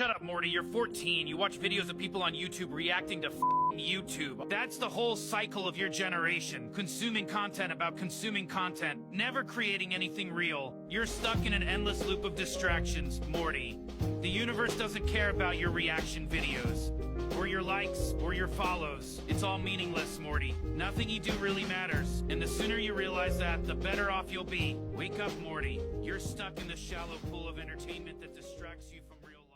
Shut up, Morty. You're 14. You watch videos of people on YouTube reacting to YouTube. That's the whole cycle of your generation. Consuming content about consuming content, never creating anything real. You're stuck in an endless loop of distractions, Morty. The universe doesn't care about your reaction videos, or your likes, or your follows. It's all meaningless, Morty. Nothing you do really matters. And the sooner you realize that, the better off you'll be. Wake up, Morty. You're stuck in the shallow pool of entertainment that distracts you from real life.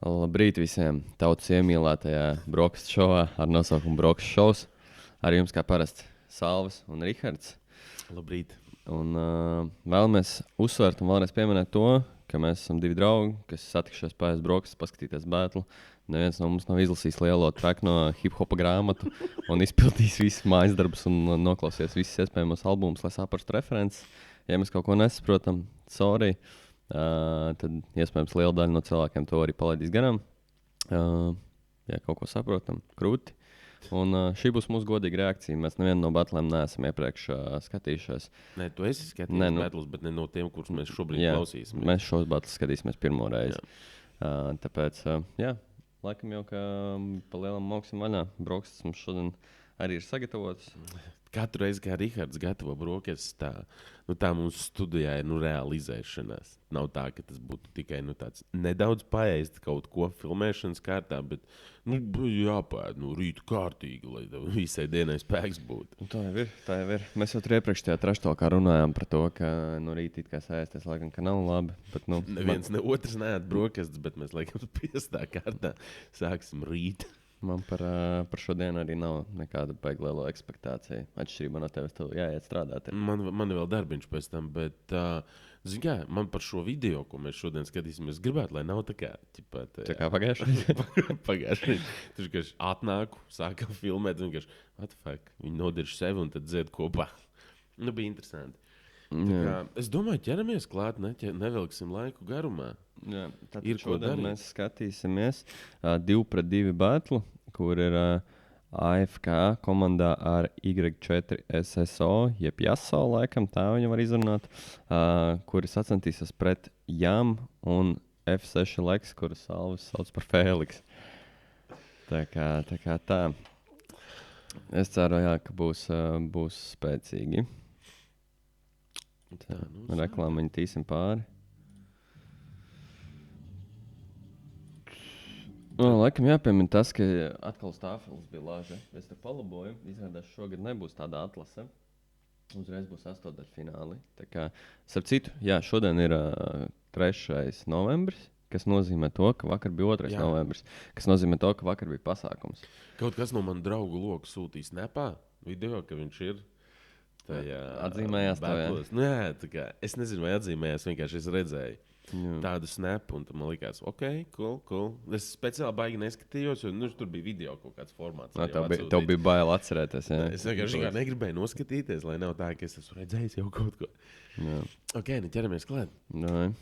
Labrīt visiem tautas iemīlētajā brokastu šovā ar nosaukumu Brokastu šovs. Ar jums kā parasti Salvis un Rihards. Labrīt. Un vēlamies uzsvērt un vēlreiz pieminēt to, ka mēs esam divi draugi, kas satikušies pēc brokastas paskatīties bētlu. Neviens no mums nav izlasījis lielo treku no hip-hopa grāmatu un izpildījis visus mājas darbus un noklausījis visus iespējamos albumus, lai saprastu references. Ja mēs kaut ko nesaprotam, sorry. Tad iespējams liela daļa no cilvēkiem to arī palaidīs garām. Ja kaut ko saprotam, krūti. Un šī būs mūsu godīga reakcija. Mēs nevienu no batlēm neesam iepriekš skatījušies. Nē, tu esi skatījies batlus, bet ne no tiem, kurus mēs šobrīd klausīsimies. Mēs šos batlus skatīsimies pirmo reizi. Tāpēc, laikam jau, ka pa lielam mauksim vaļā. Brokastas mums šodien arī ir sagatavots. Katru reizi, kā Rihards gatavo brokastas, tā mūsu studijā ir realizēšanās. Nav tā, ka tas būtu tikai tāds nedaudz paēst kaut ko filmēšanas kārtā, bet jāpēd rītu kārtīgi, lai visai dienai spēks būtu. Tā jau ir. Mēs jau tur iepriekšējā traštokā runājām par to, ka no rīta it kā sēsties, laikam, ka nav labi. Bet, neviens ne otrs neēd brokastas, bet mēs laikam piestā kārtā sāksim rīt. Man par šo dienu arī nav nekāda baigta liela ekspektācija. Atšķirībā no tevis, tev jāiet strādāt. Man ir vēl darbiņš pēc tam, bet man par šo video, ko mēs šodien skatīsimies, gribētu, lai nav tā kā pagājušajā. Pagājušajā. Tur vienkārši atnāku, sākam filmēt, vienkārši, what the fuck, viņi nodirž sevi un tad dzied kopā. Bija interesanti. Es domāju, ķeramies klāt, nevilksim laiku garumā. Jā, ir ko darīt. Mēs skatīsimies 2-2 batlu, kur ir AFK komandā ar Y4SSO, jeb Jaso, laikam, tā viņa var izrunāt, kuri sacensties pret Jam un F6 Lex, kuru Salvis sauc par Fēliks. Tā kā tā. Es ceru, ka būs spēcīgi. Reklāmiņu tīsim pāri. Laikam jāpiemina tas, ka atkal stāfeles bija lāža. Es te palaboju. Izrādās šogad nebūs tāda atlase. Uzreiz būs 8. fināli. Tā kā, starp citu, šodien ir 3. novembris, kas nozīmē to, ka vakar bija 2. novembris. Kas nozīmē to, ka vakar bija pasākums. Kaut kas no man draugu loku sūtīs nepā video, ka viņš ir atzīmējās to, jā. Es nezinu, vai atzīmējās, vienkārši es redzēju tādu snapu, un man likās, cool. Es speciāli baigi neskatījos, jo tur bija video kaut kāds formāts. Tev bija bail atcerēties, jā. Es vienkārši negribēju noskatīties, lai nav tā, ka es esmu redzējis jau kaut ko. Jā. Ķeramies klāt. Jā.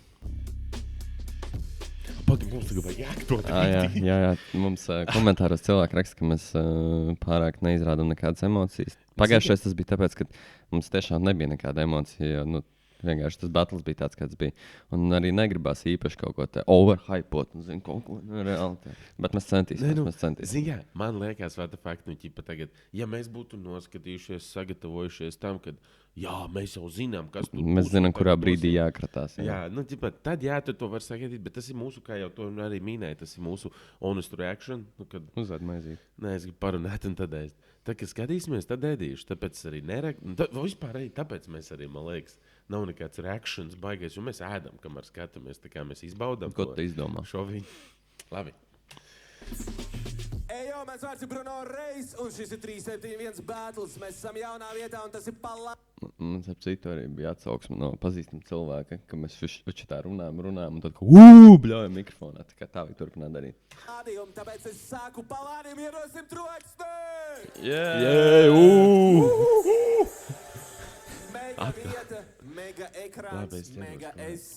Mums tagad vajag jāktot. Jā. Mums komentāros cilvēki raksta, ka mēs pārāk neizrādām nekādas emocijas. Pagājušais tas bija tāpēc, ka mums tiešām nebija nekāda emocija. Vienkārši tas battles bija tāds, kāds bija. Un arī negribās īpaši kaut ko te overhypot, kaut ko reāli. Bet mēs centīsimies. Zini, man liekas, what the fuck, tagad, ja mēs būtu noskatījušies, sagatavojušies tam, kad mēs jau zinām, kas tur būs. Mēs zinām, kurā brīdī jākratās. Jā, tad tu to var sagaidīt, bet tas ir mūsu, kā jau to arī minēja, tas ir mūsu honest reaction. Uzvēd maizīt. Nē, es gribu parunāt un tad ēst. Tad, kad skatīsimies, tad ēdīšu. Tāpēc arī vispār arī tāpēc mēs arī, man liekas, nav nekāds reakcijas baigais, jo mēs ēdam, kamēr skatāmies, tā kā mēs izbaudām. Ko tu izdomā? Šoviņu. Labi. Ejo, mans vārds ir Bruno Reis, un šis ir 371 battles. Mēs esam jaunā vietā, un tas ir Mums ap citu arī bija atsauksme no pazīstama cilvēka, ka mēs tā runājam, un tad bļaujam mikrofonā. Tā vajag turpināt darīt. Tāpēc es sāku palādiem ierosim troksni! Mega vieta, mega ekrāns, mega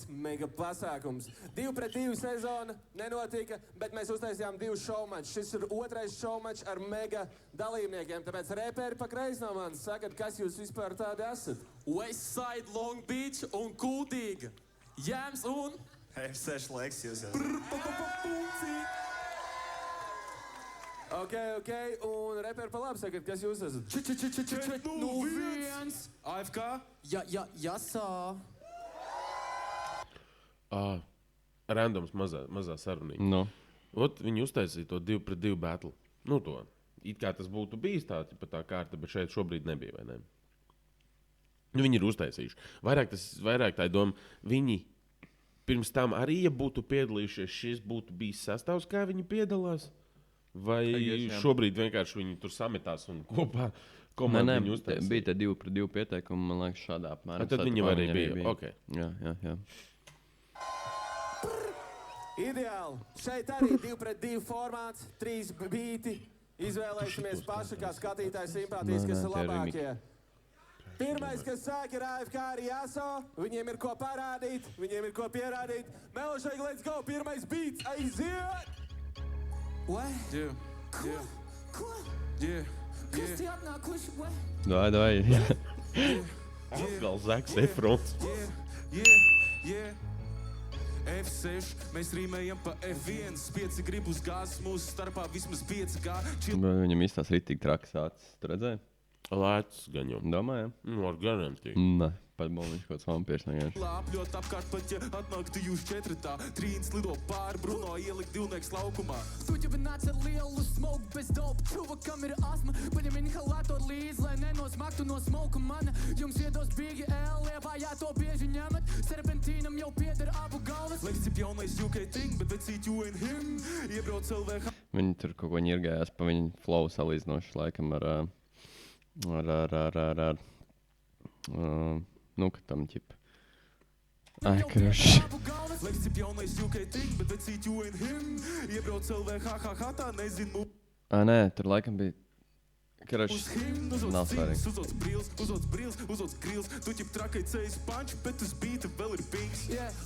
mega pasākums. 2-2 sezona nenotika, bet mēs uztaisījām 2 šovmačus. Šis ir 2. šovmačs ar mega dalībniekiem, tāpēc reperi pa kreisi no manis sakat, kas jūs vispār tādi esat? Westside, Long Beach un Kuldīga. Jams un F6 laiks jūs jau. Ok, un reperi pa labi sakat, kas jūs esat? 1. AFK. Jasā. Randoms mazā sarunīja. No. Ot, viņi uztaisīja to 2-2 battle. Nu to. It kā tas būtu bijis tā kārta, bet šeit šobrīd nebija, vai ne? Nu, viņi ir uztaisījuši. Vairāk tā doma, viņi pirms tam arī, ja būtu piedalījušies, šis būtu bijis sastāvs, kā viņi piedalās? Vai šobrīd vienkārši viņi tur sametās un kopā komandu viņi uztaisīja? Bija te 2-2 pieteikumi, man liekas, šādā apmērā. Tad viņi arī bija. Okay. Jā. Ideāli. Šeit arī 2-2 formāts, 3 bīti. Izvēlēsimies paši, kā skatītāji simpātijas, kas ir labākie. Pirmais, kas sāk, ir AFK arī Jaso. Viņiem ir ko parādīt, viņiem ir ko pierādīt. Melošaigi, let's go! Pirmais bīts, aiziet! What? Ko? Yeah. Kas tie atnākuši, vai? Dai. Atkal Zaks Efrons. Yeah. F6, mēs rīmējam pa F1, 5 grib uz gāzes mūsu starpā, vismaz 5G. Viņam izstās ritīgi traks acis. Tu redzēji? Lēts gan jau. Domājam? Ar garantiju. Nē, pat viņš kaut kāds vampīrs vienkārši. Lāpļot apkārt pat, ja atnāktu jūs 4. Trīns lido pāri Bruno, ielikt divnieks laukumā. Tu jau nāc ar lielu smoke bez dope. Čuvakam ir asma, paņem inhalātoru līdz, lai nenosmaktu no smoku mana. Jums iedos bīgi lievā, jā to bieži ņemat. Serpentīnam jau pieder abu galvas. Lekts ir jaunais UK thing, bet vecīt you and him. Iebrauc LVH. Viņi tur kaut ko ņirgājās pa viņu flow salīdzinoši laikam ar nu, ka tam ķip. Ai, kruši. Lekts ir jaunais UK thing, bet vecīt you and him. Iebrauc LVH, tā nezinu. Nē, tur laikam bija. Kruši. Uz him, Nav svarīgi. uzots brīls. Tu ķip trakai ceļas panči, bet uz bīta vēl ir pings.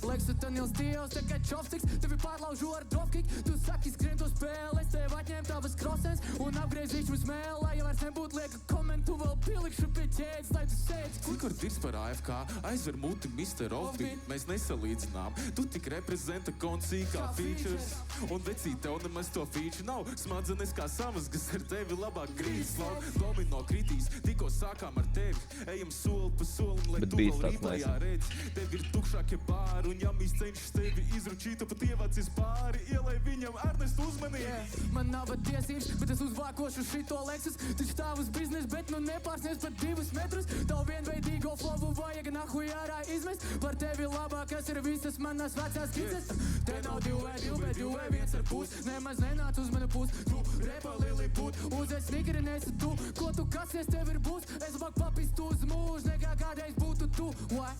Leks tu Tanils Dievs, tā kā chopsticks. Tevi pārlaužu ar dropkick. Tu saki skrien to spēli, es tev atņem tavas krosens. Un apgriezīšu uz mēli, lai jau vairs nebūtu lieka komentu. Vēl pielikšu pie ķēdes, lai tu sēdz. Kur dirz par AFK, aizver muti Mr. Offbeat. Mēs nesalīdzinām, tu tik reprezenta koncija kā features. Un vecī tev nemaz to feature nav. Smadzenes kā samazgas ar tevi labāk grīz. Domino kritīs, tikko sākām ar tevi. Ejam soli pa solim, lai Bet tu beats vēl tāds rīplējā redz. Tev ir tukšākie bāri, un ja mēs cenšas tevi izručīt, tad pat ievācis pāri. Ielai viņam Ernestu uzmanīgi. Man nav tiesības, bet es uzvākošu šito Lexus. Tu stāv uz biznes, bet nu nepārsniedz pat 2 metrus. Tavu vienveidīgo flowu vajag nahuj ārā izmest. Par tevi labākas ir visas manas vecās skices. Te nav 2, bet 1,5. Nemaz nenāc uz manu pusi. Tu repa Lilliput, uzēs snikeri nesi tu. Ko tu kasies, tev ir būs. Es labāk papistu uz mūžu, nekā kādreiz būtu tu. What?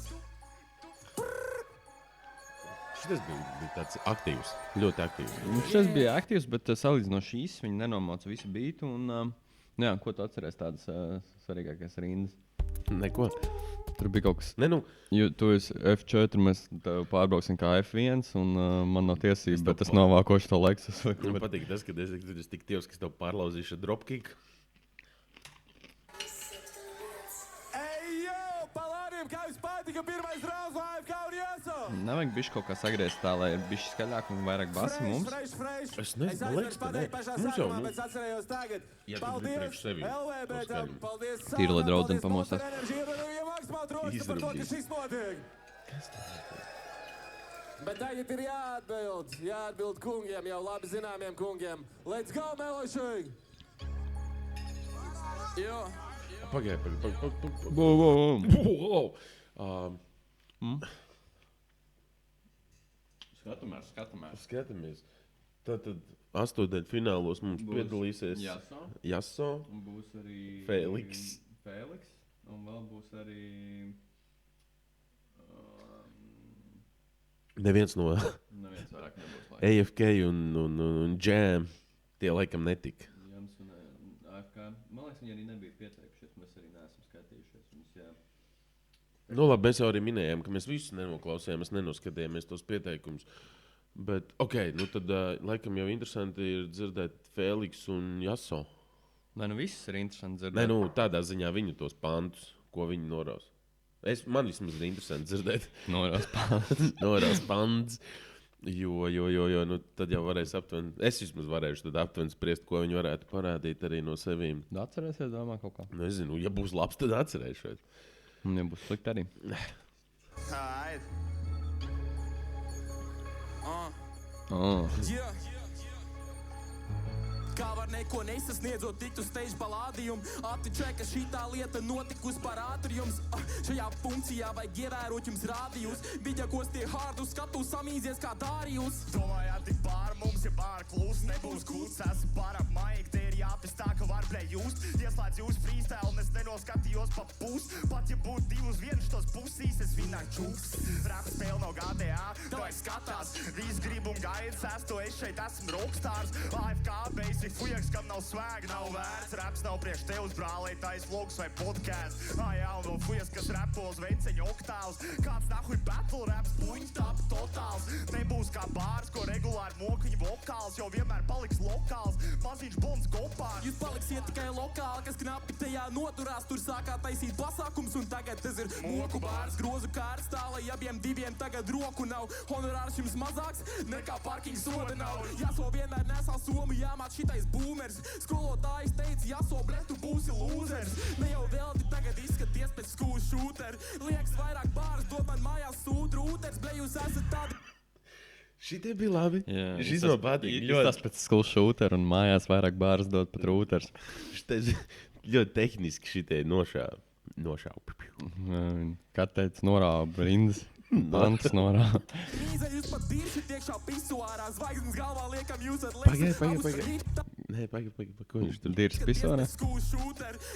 Šis bija tāds aktīvs, ļoti aktīvs. Šis bija aktīvs, bet salīdzinoši īss. Viņi nenomauca visu bītu. Un, jā, ko tu atceries tādas svarīgākās rindas? Neko. Tur bija kaut kas. Ne, nu. Tu esi F4, mēs tev pārbrauksim kā F1, un man nav tiesība, bet es novākošu to Lexus. Man patīk tas, ka es tik tievs, kas tev pārlauzīšu dropkick. Kā jums patika pirmais rauns AFK un Jaso? Nevajag bišķi kaut kā sagriezt tā, lai ir bišķi skaļāk un vairāk basi mums. Fresh. Es nezinu, man liekas, ka ne. Mums jau, bet es atcerējos tagad. Jā, tu Paldies, priekš sevi. LVB, paldies, Tīri, lai draudzene pamostās. Paldies, maksimāli droši par to, ka šis notiek. Bet tagad ir jāatbild kungiem, jau labi zināmiem kungiem. Let's go, Melošīgi! Jo. Pagaid. Skatāmies. Tātad 8. finālos mums piedalīsies Jaso, Un būs arī Fēliks. Un vēl būs arī Neviens no neviens vairāk nebūs laikam. AFK un Jam. Tie laikam netika. Jans un AFK. Man liekas, viņi arī nebija pieteikušies. Mēs arī neesam skatījušies. Viņus, jā. Nu labi, mēs jau arī minējām, ka mēs visus nenoklausījāmies, nenoskatījāmies tos pieteikumus. Bet, nu tad laikam jau interesanti ir dzirdēt Fēliks un Jaso. Nē, nu viss ir interesanti dzirdēt. Nē, nu tādā ziņā viņu tos pantus, ko viņi noraus. Man vismaz ir interesanti dzirdēt. Norās pāns. Noraus pantus. Jo, nu tad jau varēs aptuveni, es vismaz varēšu tad aptuveni spriest, ko viņi varētu parādīt arī no sevīm. Atcerēsies, domā, kaut kā. Nezinu, ja būs labs, tad atcerēšos. Un ja būs slikti arī. Kā var neko nesasniedzot, tikt uz stage balādījumu? Aptičē, ka šitā lieta notikus par ātri jums. Šajā funkcijā vajag ievērot jums rādījus. Viļakos tie hārdu skatu samīzies kā Dārijus. Domājāt tik pār mums, ja pār klūs nebūs gūts. Esmu pārāk maigi, te ir jāpis tā, ka var just. Ieslēdz jūs freestyle, un es nenoskatījos pa pus. Pat ja būtu 2 uz 1 šitos pusīs, es vienāk čūks. Rap spēle no GTA, to es skatās. Visi grib un gaida sesto, es šeit esmu rockstārs. AFK basic fujaks, kam nav swag, nav vērts. Raps nav priekš tev brālētais vlogs vai podcast. Jā, un no fujas, kas rapo uz veiceņu oktāvs. Kāds nahuj battle raps, puņš tap totāls. Nebūs kā bārs, ko regulāri mokiņu vokāls, jo vienmēr paliks lokāls. Maziņš bonds kopārs. Jūs paliksiet tikai lokāli, kas knapi tajā noturās. Tur sākā taisīt pasākums, un tagad tas ir moku bārs. Grozu kārts tā, lai abiem diviem tagad roku nav. Honorārs jums mazāks, nekā parking soda nav. Jāso vienmēr nesā somu, jāmāt šitais boomers. Skolotājs teica, jāso bret, tu būsi lūzers. Ne jau velti tagad izskaties pēc school shooter. Liekas vairāk bārs, dod man mājās sūd rūters. Ble, jūs esat tādi... Šitie bija labi. Jā, Šis man patīk. Tas pēc school shooter un mājās vairāk bārs dot pat rūters. Šitais ļoti tehniski šitie nošāv. Kā teica, norāba rindas. Bantas norāba. Mīza, jūs pat dirši tiekšā pisu ārā. Zvaigznes galvā liekam jūs at Pagaid. Nē, pagaid, ko viņš tur? Dirs pisonē.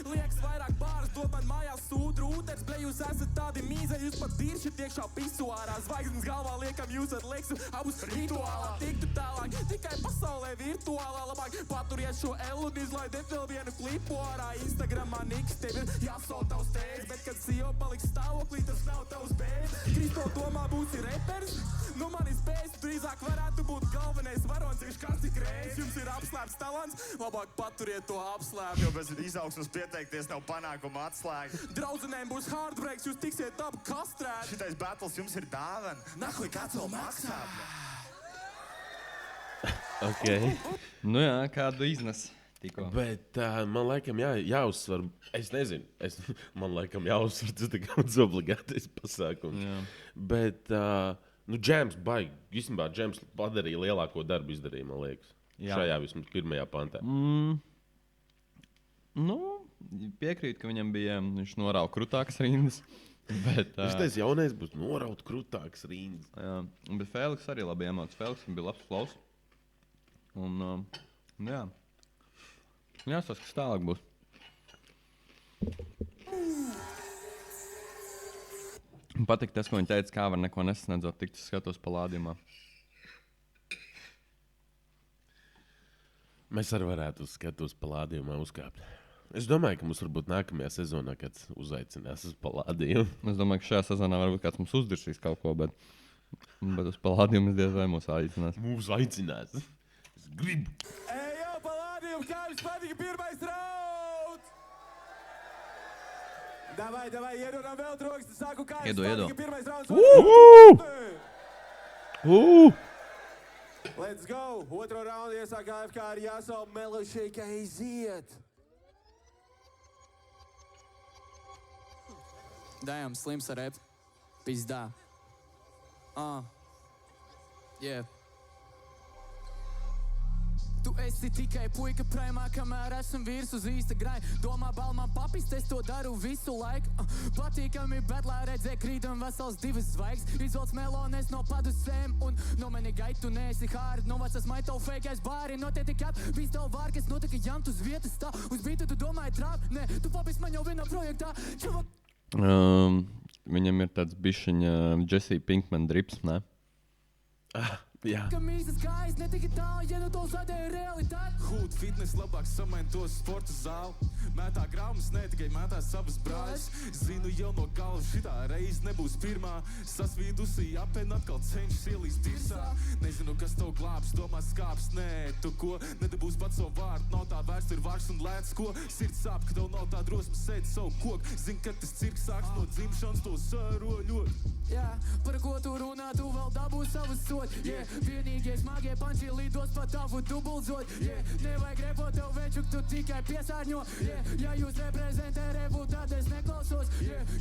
Liekas vairāk bārs, dod man mājās sūd rūters. Ble, jūs esat tādi mīza, jūs pat dirši tiekšā pisu ārā. Zvaigznes galvā liekam jūs at leksu abus rituālā. Tiktu tālāk, tikai pasaulē virtuālā. Labāk paturiet šo L un izlaid vēl vienu klipu ārā. Instagramā niks tev ir jāsot tavs tēs. Bet, kad CEO paliks stāvoklī, tas nav tavs bēs. Kristo domā būsi repers? Nu mani spējas, drīzāk varētu būt galvenais varonis. Viņš kāds tik reiz jums ir apslēpts talants. Labāk paturiet to apslēpt. Jo bez izaugsmas pieteikties nav panākuma atslēga. Draudzenēm būs hardbreaks, jūs tiksiet ap kastrēt. Šitais battles jums ir dāvana. Nahuj, kāds vēl maksā? Ok. Nu jā, kādu iznes tikko. Bet man laikam jāuzsver, es nezinu, man laikam jāuzsver, tas tā kā mans obligātais pasākums. Jā. Bet, Džēms baigi, īstenībā Džēms padarīja lielāko darbu izdarīja, man liekas. Jā. Šajā vismaz pirmajā pantā. Nu, piekrīt, ka viņam bija, viņš norāva krutākas rindas. Bet, Šitais jaunais būs noraut krutāks rindas. jā, bet Fēliks arī labi iemācīja. Fēliks bija labs klaus. Un, jā. Jāsaka, kas tālāk būs. Patīk tas, ko viņi teica, kā var neko nesasniedzot, tikt uz skatos palādījumā. Mēs arī varētu uz skatos palādījumā uzkāpt. Es domāju, ka mums varbūt nākamajā sezonā kāds uzaicinās uz palādījumu. Es domāju, ka šajā sezonā varbūt kāds mums uzdirsīs kaut ko, bet uz palādījumu es diez vai mūs aicinās. Mūs aicinās. Es gribu. Ej, jau palādījums, kā jums patika pirmais rauds? Davai, ierunām vēl troks, sāku kā jums patika pirmais rauds. Let's go! Otro raundu iesāk AFK ar Jāso Melošeika aiziet. Damn, slims ar rap. Pizdā. Yeah. Tu esi tikai puika prēmā, kamēr esam vīrs uz īsta graina. Domā balmām papist, es to daru visu laiku. Patīkami betlā redzē krītam vesels 2 zvaigznes. Izvalds melones no padusēm un no mani gaitu neesi hārd. No vecas maitau fēkais bāri, no te tik ap. Viss tev vār, kas notika jant uz vietas tā. Uz bītu tu domāji trāp, nē, tu papist man jau vienā projektā. Viņam ir tāds bišķiņa Jesse Pinkman drips, ne? Jā. Ka mīzes kājas netika tālu, ja nu to zadēja realitāti. Hood fitness labāk samaintos sporta zāli. Mētā graumas, ne tikai mētā savas brāļas. Zinu jau no galvas, šitā reiz nebūs pirmā. Sasvīdusī apen atkal cenšas ielīst tirsā. Ne nezinu, kas tev glābs, domās skāps, nē, tu ko, nedabūs pats savu vārdu, nav tā vērts, ir vārds un lēts, ko, sirds sāp, ka tev nav tā drosme sēd savu koku, zin, ka tas cirks sāks no dzimšanas to sāroļot. Jā, par ko tu runā, tu vēl dabūs savas sot, vienīgie smagie panči lidos pa tavu dubulzot, nevajag repot tev večuk, tu tikai piesārņo, ja jūs reprezentē revu, tad es neklausos,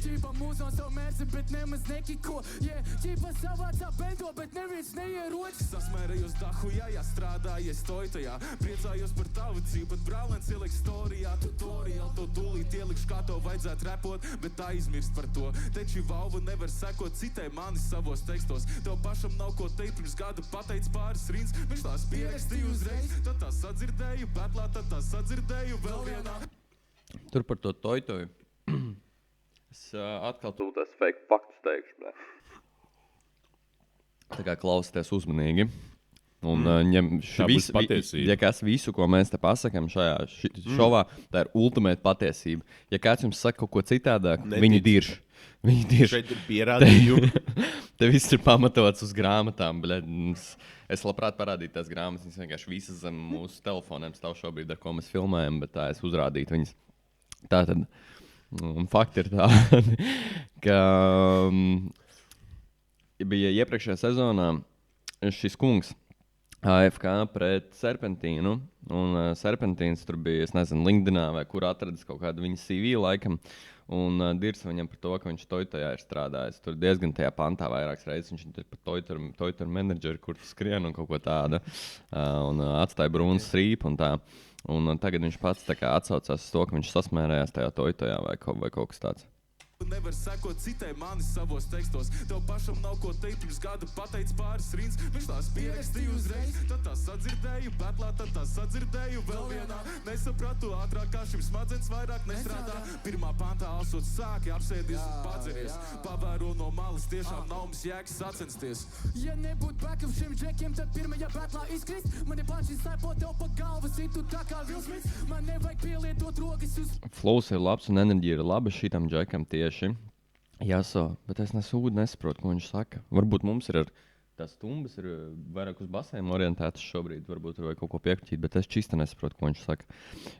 ķipa mūsos savu mērci, bet nemaz nekiko, ķipa savācā bento, bet neviens neieroč. Sasmērējos dahujā, strādājies toitajā, priecājos par tavu dzīvi, pat brālēns ieliks storijā, tutorial, to tūlīt ielikšu, kā to vajadzētu repot, bet aizmirst par to, taču vauva nevar sekot citai mani savos tekstos, tev pašam nav ko teikt, pirms gada pateic pāris rīns, viņš tās pierakstīja uzreiz, tad tās sadzirdēju, betlā, tad tās sadzirdēju vēl vienā. Tur par to toitoju. Es atkal tu tas fake faktus teikšu, blē. Tā kā klausieties uzmanīgi. Un ņem ja kas visu, ko mēs te pasakam šajā šovā, tā ir ultimate patiesība. Ja kāds jums saka kaut ko citādāk, viņi dirž. Šeit ir pierādījumi. Te viss ir pamatots uz grāmatām. Es labprāt parādītu tās grāmatas. Viņas vienkārši visas zem mūsu telefoniem stāv šobrīd, ar ko mēs filmējam, bet tā es uzrādītu viņas. Tātad, fakti ir tādi, ka bija iepriekšējā sezonā šis kungs AFK pret Serpentīnu, un Serpentīns tur bija, es nezinu, LinkedInā vai kur atradis kaut kādu viņa CV laikam, un dirsa viņam par to, ka viņš Toitojā ir strādājis. Tur diezgan tajā pantā vairākas reizes, viņš ir par Toitor menedžeri, kur skrien un kaut ko tāda, un atstāja brūnu strīpu un tā. Un tagad viņš pats tā kā atsaucās to, ka viņš sasmērējās tajā Toitojā vai kaut kas tāds. Nevar sekot citai mani savos tekstos, tev pašam nav ko teikt, pirms gada pateic pāris rīns, viņš tās pierakstīja uzreiz, tad tās sadzirdēju, betlā, tad tās sadzirdēju vēl vienā, nesapratu ātrāk, kā šim smadzenes vairāk nestrādā, pirmā pantā alsot sāki, apsēdies un padzeries, pavēro no malas, tiešām nav mums jēgas sacensties. Ja nebūtu backup šim džekiem, tad pirmajā betlā izkrist, mani panči slēpo tev pa galvu, situ tā kā vilsmits, man nevajag pielietot rokas uz... Flows ir labs un enerģija ir laba šitam džekam tieši. Jāso, bet es nesaprotu, ko viņš saka. Varbūt mums ir tās stumbas ir vairāk uz basēm orientētas šobrīd, varbūt ir vai kaut ko piekļūt, bet es čista nesaprotu, ko viņš saka.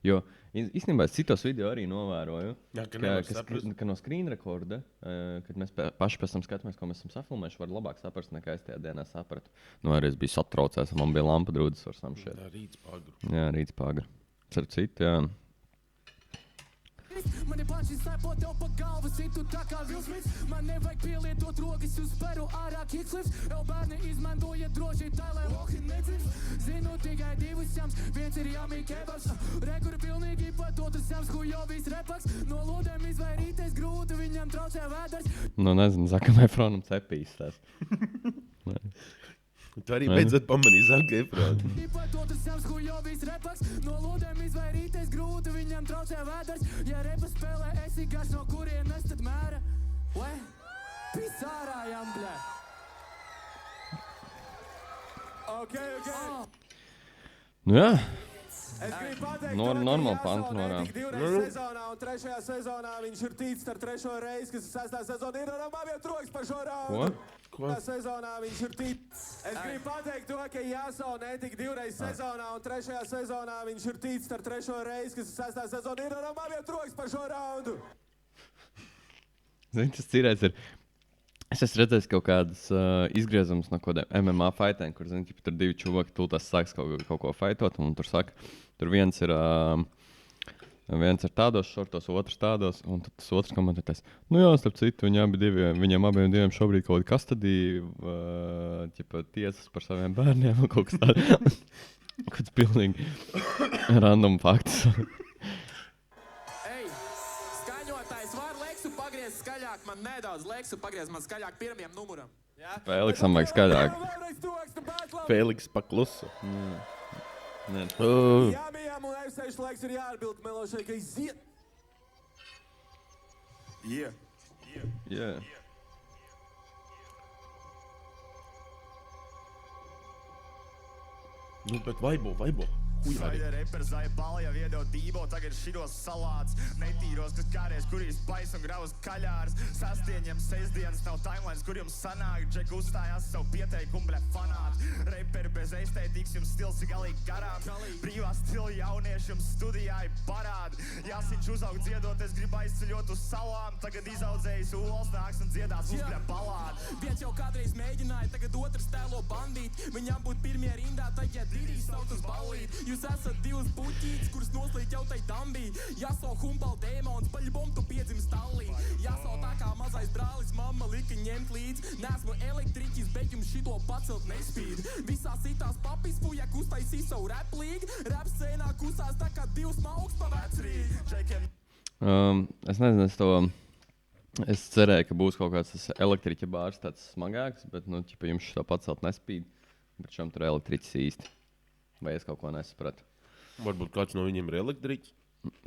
Jo īstenībā es citos video arī novēroju, ka no screen rekorda, kad mēs paši pēc tam skatāmies, ko mēs esam safilmējuši, var labāk saprast, nekā es tajā dienā sapratu. Nu, arī es biju satraucēs, man bija lampa drūdas ar sam šeit. Rīts pagru. Jā, rīts pagru. Cer citu, jā. Mani panči slēpo tev pa galvu, situ tā kā vilsmits, man nevajag pielietot rokas uz peru ārā kickflips, jau bērni izmantoja droši tā, lai lohi necims, zinu tikai divus jams, viens ir yummy kebabs, rekur pilnīgi pat otrs jams, hujovīs repaks, no lodēm izvairīties grūti, viņam traucē vēders. Nu, nezinu, Zakam Efronam cepīs tās. Tu arī beidzot pamanīji Zaku Efronu. No lodēm izvairīties grūti, viņam traucē vēders. Ja repa spēlē esi garš, no kurienes tad mēra? Vai? Pisārā jām, bļa! Ok. Nu jā. Es gribu pateikt, normāli pantu norām. Divreiz sezonā, un trešajā sezonā viņš ir tīts ar trešo reizi, kas ir sestā sezona. Ir ar abiem troks par šo raundu. Ko? Sezonā viņš ir tīts. Es gribu pateikt to, ka Jāso netika divreiz sezonā, un trešajā sezonā viņš ir tīts ar trešo reizi, kas ir sestā sezona. Ir ar abiem troks par šo raundu. Zini, tas cirēts ir... Es esmu redzējis kaut kādas izgriezumus no kādiem MMA fightiem, kur, zini, tur divi čuvaki tūlīt sāks kaut ko fightot, un tur saka, tur viens ir tādos šortos, otrs tādos, un tad tas otrs komentētājs. Nu jā, starp citu, viņiem abiem diviem šobrīd kaut kāda kastadī, tiesas par saviem bērniem, un kaut kas tāds. Kāds pilnīgi random fakts. Skaļāk, man nedaudz Leksu pagriez, man skaļāk pirmiem numuram. Ja? Feliksam vajag skaļāk. Feliks paklusu. Jā, bijām un F6 laiks ir jāatbild melošai, ka iziet. Yeah. Nu, bet vaibo. Friday repers zāja balja, viedot dībo, tagad šitos salāts, netīros, kas kāries, kurīs bais un grauz kaļārs, sastieņem sestdienas, nav timelines, kur jums sanāk, Džek uzstājās savu pieteikumu, ble fanāt, bez estētikas jums stils ir galīgi garām. Brīvā stila jauniešiem studijā ir parādi. Jāsiņš uzaug dziedot, es gribu aizceļot uz salām. Tagad izaudzējis uols nāks un dziedās uzbļa balādi. Viens jau kādreiz mēģināja, tagad otrs tēlo bandīt. Viņam būt pirmie rindā, tagad dirīs sauc uz ballīt. Jūs esat divas puķītes, kuras noslīt jau tai dambī. Jāso humpal dēmons, paļbom tu piedzim stallī. Jāso tā kā mazais brālis, mamma lika ņemt līdz. Nesmu elektriķis, bet jums šito pacelt nespīd. Visās citās papis fuja kustaisīs savu rap līgu. Rap scenā kustās tā kā divs mauks pa vecrīgi. Es nezinu, es cerēju, ka būs kaut kāds tas elektriķa bārs tāds smagāks, bet, nu, ķipa, jums šo pacelt nespīd. Bet šam tur elektriķis īsti. Vai es kaut ko nesapratu? Varbūt kāds no viņiem ir elektriķis?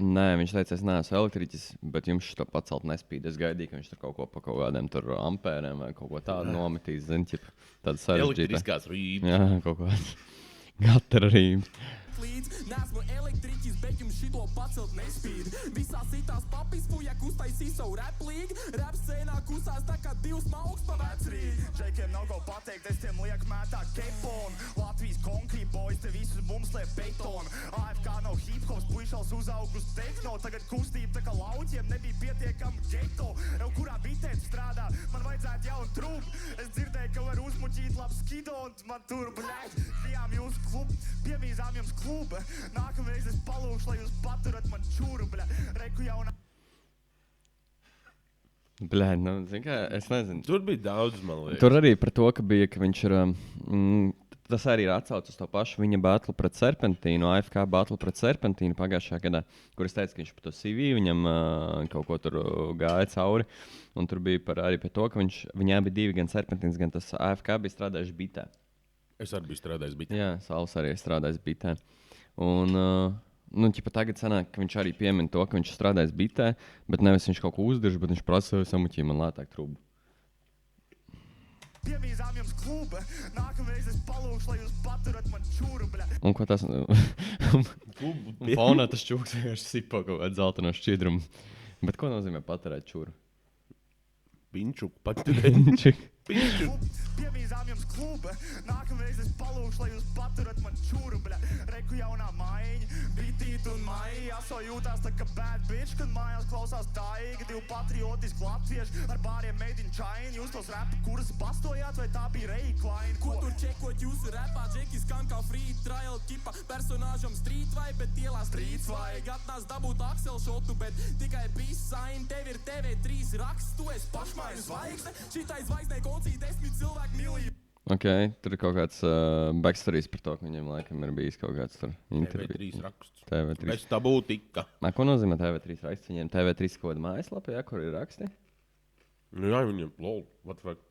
Nē, viņš teica, es neesmu elektriķis, bet jums šo pacelt nespīd. Es gaidīju, ka viņš tur kaut ko pa kaut kādiem tur ampēriem vai kaut ko tādu nometīs, zin, ķipa, tāda sarežģīta. Elektriskās rības. Jā, kaut kāds gatra rības. Nesmu elektriķis, bet jums šito pacelt nespīd. Visās citās papis fuja kustaisīs savu rap līgu. Rap scenā kustās tā kā divs mauks pa vecrīgi. Džekiem nav ko pateikt, es tiem lieku mētā keponu. Latvijas konkrīt boys, te visus mums liek betonu. AFK nav hip-hops, puišals uzaug uz tehno. Tagad kustība tā kā lauķiem nebija pietiekama geto. Jau kurā bitēt strādā, man vajadzētu jaunu trūku. Es dzirdēju, ka var uzmuķīt labu skido un man tur, bļaļ, bijām jūsu klubu, piemīzām jums kluba. Nākamreiz es palūkšu, lai jūs paturat man čūru, bļa. Reku jauna. Bļē, nu, zin kā, es nezinu. Tur bija daudz, man liekas. Tur arī par to, ka bija, ka viņš ir, tas arī ir atsauc uz to pašu viņa batlu pret Serpentīnu, AFK batlu pret Serpentīnu pagājušajā gadā, kur es teicu, ka viņš par to CV viņam kaut ko tur gāja cauri, un tur bija arī par to, ka viņām bija divi, gan Serpentīns, gan tas AFK bija strādājuši bitē. Es arī biju strādājis bitē. Jā, Sauls arī strādājis bitē. Un, nu, ķipa tagad sanāk, ka viņš arī piemin to, ka viņš strādājis bitē, bet nevis viņš kaut ko uzdirž, bet viņš prasa samuķī man lētāk trūbu. Piemīzām jums kluba. Nākamreiz es palūkšu, lai jūs paturat man čūru, bļa. Un ko tas... un faunā tas čūks vienkārši sipo kaut kādu zeltano šķidrumu. Bet ko nozīmē paturēt čūru? Pinču paturēt. Pinču. Piemīzām jums kluba. Nākamreiz es palūkšu, lai jūs paturat man čūru, bļa. Reku jaunā maiņa, bitīt un maija. Aso jūtās tā kā bad bitch, kad mājās klausās taigi. Divi patriotiski latvieši ar bāriem made in China. Jūs tos rapu kuras bastojāt, vai tā bija Ray Klein? Ko tur čekot jūsu rapā? Džeki skan kā free trial kipa. Personāžam street vai, bet ielā streets vai. Gatnās dabūt Axel šotu, bet tikai peace sign. Tev ir TV3 raksts, tu esi pašmaiņu zvaigzne. Šitai zvaigznei koncī 10 cilvēku miljonu. Ok, tur ir kaut kāds backstories par to, ka viņiem laikam ir bijis kaut kāds tur interviju. TV3 raksts. TV3. Es tā būtu tika. Ko nozīmē TV3 raksts? Viņiem TV3 kaut kāda mājaslapa, jā, kur ir raksti? Nu jā, viņam, lol, what the fuck.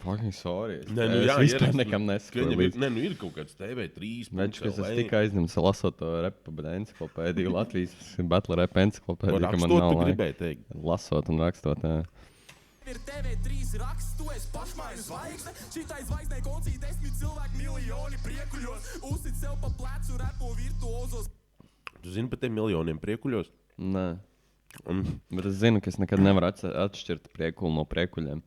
Fucking sorry. Nē, nu es jā, vispār ierakst, nekam nesakoju Viņam līdz. Nē, nu ir kaut kāds TV3. Veču, kas es tikai aizņems lasot to repa enciklopēdiju Latvijas Battle Rap enciklopēdiju, ka man Rakstot, nav tu laika. gribēji teikt. Lasot un rakstot, jā. Ir TV3 raksts, tu esi pašmaiņu zvaigzne. Šitai zvaigznei koncī 10 cilvēku miljoni priekuļos. Uzsit sev pa plecu repo virtuozos. Tu zini par tiem miljoniem priekuļos? Nē. Bet es zinu, ka es nekad nevaru atšķirt priekulu no priekuļiem.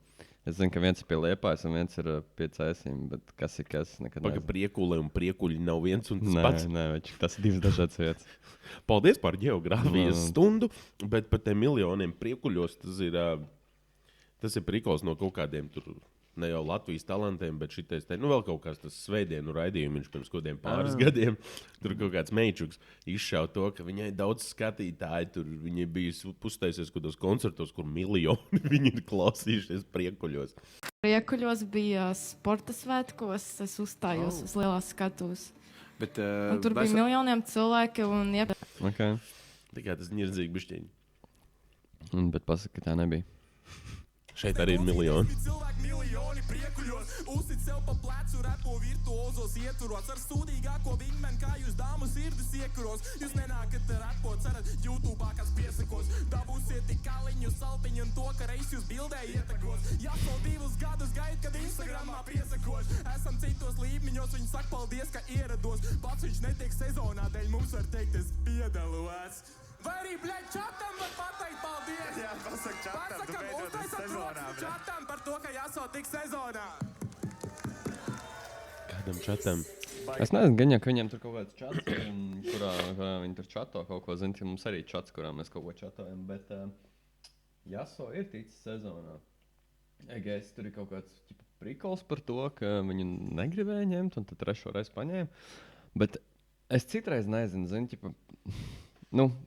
Es zinu, ka viens ir pie Liepājas un viens ir pie Cēsīm, bet kas ir kas, nekad Paga nezinu. priekuli un priekuļi nav viens un tas Nē, pats. nē, veču, tas ir divas dažādas vietas. Paldies par geogrāfijas Nu. stundu, bet par tiem miljoniem priekuļos tas ir prikols no kaut kādiem tur, ne jau Latvijas talantiem, bet šitais te, nu vēl kaut kāds tas svētdienu raidījums pirms kodiem pāris gadiem. Tur kaut kāds meičuks izšauj to, ka viņai daudz skatītāji, tur viņi bija pustaisies kaut kādos koncertos, kur miljoni viņi ir klausījušies priekuļos. Priekuļos bija sporta svētkos, es uzstājos uz lielās skatuves. Bet, Un tur bija miljoniem cilvēki un Okay. Tikai tas nirdzīgi bišķiņi. Bet pasaka, ka tā nebija. Šeit arī ir miljoni. Cilvēku miljoni priekuļos. Uzsit sev pa plecu repo virtuozos ieturos. Ar sūdīgāko wingman, kā jūs dāmu sirdis iekuros. Jūs nenākat repot, cerat YouTube'ā, kas piesakos. Dabūsiet tik kaliņu, saltiņu un to, ka reiz jūs bildē ietekos. Jāsol 2 gadus gaid, kad Instagramā piesakos. Esam citos līmeņos, viņi saka paldies, ka ierados. Pats viņš netiek sezonā, dēļ mums var teikt, es piedalos. Vai arī, bļaļ, čatam var pateikt paldies? Jā, pasaka čatam, tu beidzot esi sezonā, bļa. Čatam par to, ka jāsot tik sezonā. tādam čatam. Es nezinu, gan jau, ka viņiem tur kaut kāds čats, kurā viņi tur čato kaut ko, zini, mums arī čats, kurā mēs kaut ko čatojam, bet Jaso ir ticis sezonā. Es tur ir kaut kāds prikols par to, ka viņu negribēja ņemt, un tad trešo reizi paņēma. Bet es citreiz nezinu, zini,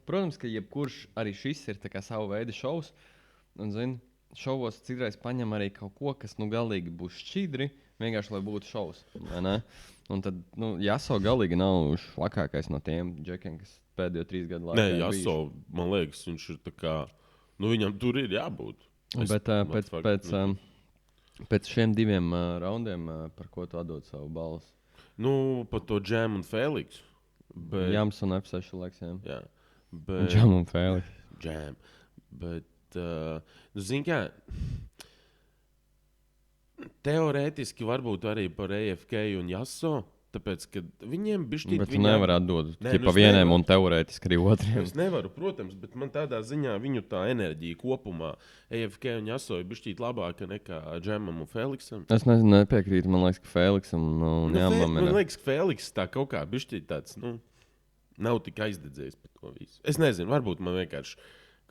protams, ka jebkurš arī šis ir tā kā savu veidu šovs, un, zini, šovos citreiz paņem arī kaut ko, kas, galīgi būs šķidri, vienkārši, lai būtu šovs, vai ne? Un tad, Jaso galīgi nav šlakākais no tiem džekiem, kas pēdējo 3 gadu laikā Nē, Jaso, man liekas, viņš ir tā kā, viņam tur ir jābūt. Bet pēc šiem 2 raundiem, par ko tu atdod savu balsi? Par to Džēmu un Fēliksu. Jams un F6 leksiem. Jā. Džam un Fēliks. Džēm. Bet, zini kā, teorētiski varbūt arī par AFK un Jaso, tāpēc, ka viņiem bišķīt... Bet tu nevar atdot tipa vieniem un teorētiski arī otriem. Es nevaru, protams, bet man tādā ziņā viņu tā enerģija kopumā AFK un Jaso ir bišķīt labāka nekā Džemam un Fēliksam. Es nezinu, nepiekrītu, man liekas, ka Fēliksam un Jamam ir... Man liekas, ka Fēliks tā kaut kā bišķīt tāds, nav tik aizdedzējis par to visu. Es nezinu, varbūt man vienkārši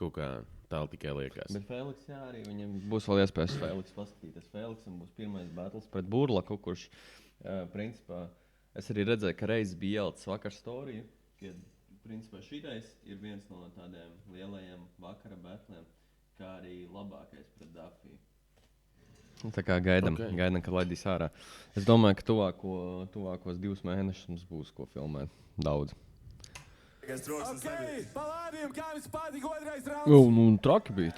kaut kā tālu tikai liekas. Bet Fēliks, jā, arī viņam būs vēl iespējas Fēliks paskatīties. Fēliksam būs pirmais battles pret Burlaku, kurš, principā, es arī redzēju, ka reiz bija ielicis vakar storiju, ka, principā, šitais ir viens no tādiem lielajiem vakara battliem, kā arī labākais pret Dafiju. Tā kā gaidam, kad laidīs ārā. Es domāju, ka tuvākos 2 mēnešus mums būs ko filmēt. Daudz. Palādījumi, kā jums patika otrais rauns? Traki bija,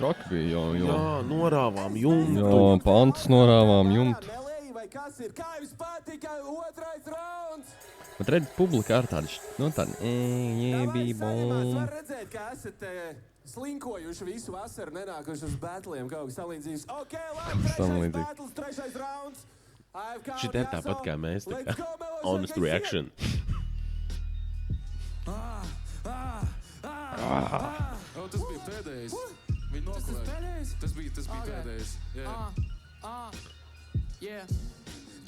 jo. Jā, norāvām jumtu. Jā, pantus norāvām jumtu. Vai kas ir? Kā jums patika otrais rauns? Bet redz, publika ar tādu, bija bomba. Var redzēt, ka esat slinkojuši visu vasaru, nenākuši uz battliem, kaut kas salīdzījis. Labi, trešais battles, trešais rauns. Šitā ir tāpat kā mēs, tā kā honest reaction. Tas bija pēdējais. Viņi noklēja. Tas bija pēdējais.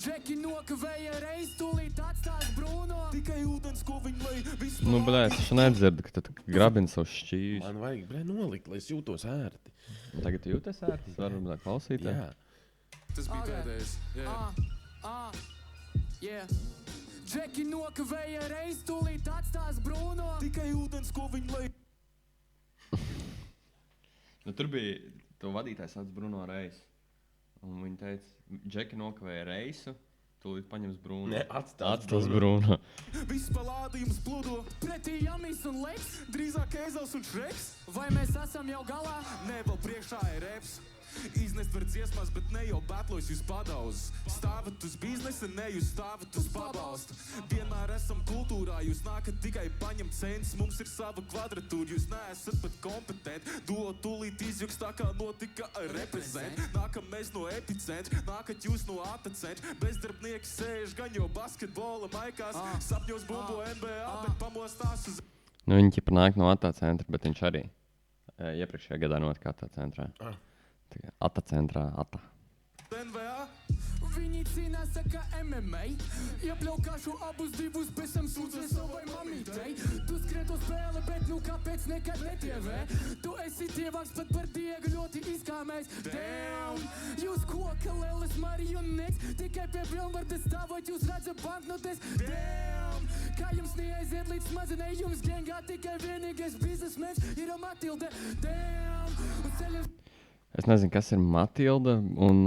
Džeki nokavēja reiz, tūlīt atstās Bruno. Tikai ūdens, ko viņi lai visu Es taču nedzirdu, ka tu grabini savu šķīvi. Man vajag, nolikt, lai es jūtos ērti. Tagad tu jūties ērti, es varu klausīt. Jā. Tas bija pēdējais. Džeki nokavēja reiz, tūlīt atstās Bruno. Tikai ūdens, ko viņi lai... Tur bija, to vadītājs sauc Bruno Reis. Un viņi teica, Džeki nokavēja reisu, tūlīt paņems Bruno. Ne, atstās Bruno. Viss palādījums pludo. Pretī Jamis un Leks. Drīzāk Eizels un Šreks. Vai mēs esam jau galā? Nē, vēl priekšā ir reps. Iznest var dziesmās, bet ne jau batlos jūs padauz. Stāvat uz biznesa, ne jūs stāvat uz pabalstu. Vienmēr esam kultūrā, jūs nākat tikai paņemt cents. Mums ir sava kvadratūra, jūs neesat pat kompetenti. Duo tūlīt izjuks tā kā notika reprezent. Nākam mēs no epicentra, nākat jūs no atacentra. Bezdarbnieki sēž gan jau basketbola maikās. Sapņos bumbo NBA, bet pamostās uz... Viņi ķipa nāk no atacentra, bet viņš arī iepriekšējā gadā notika atacentrā. Atacentrā, NBA. Viņi cīnās saka MMA. Iepļaukāšu abus divus, pēc tam sūdzēs savai mamītei. Tu skrien to spēli, bet kāpēc nekad netievē? Tu esi tievāks pat par Diegu ļoti izkāmējs. Damn! Jūs koka leles marionets. Tikai pie pilnvardes stāvot, jūs redza banknotes. Damn! Kā jums neaiziet līdz smadzenei, jums gengā tikai vienīgais biznesmens ir Matilde. Damn! Un ceļas... Es nezinu, kas ir Matilda, un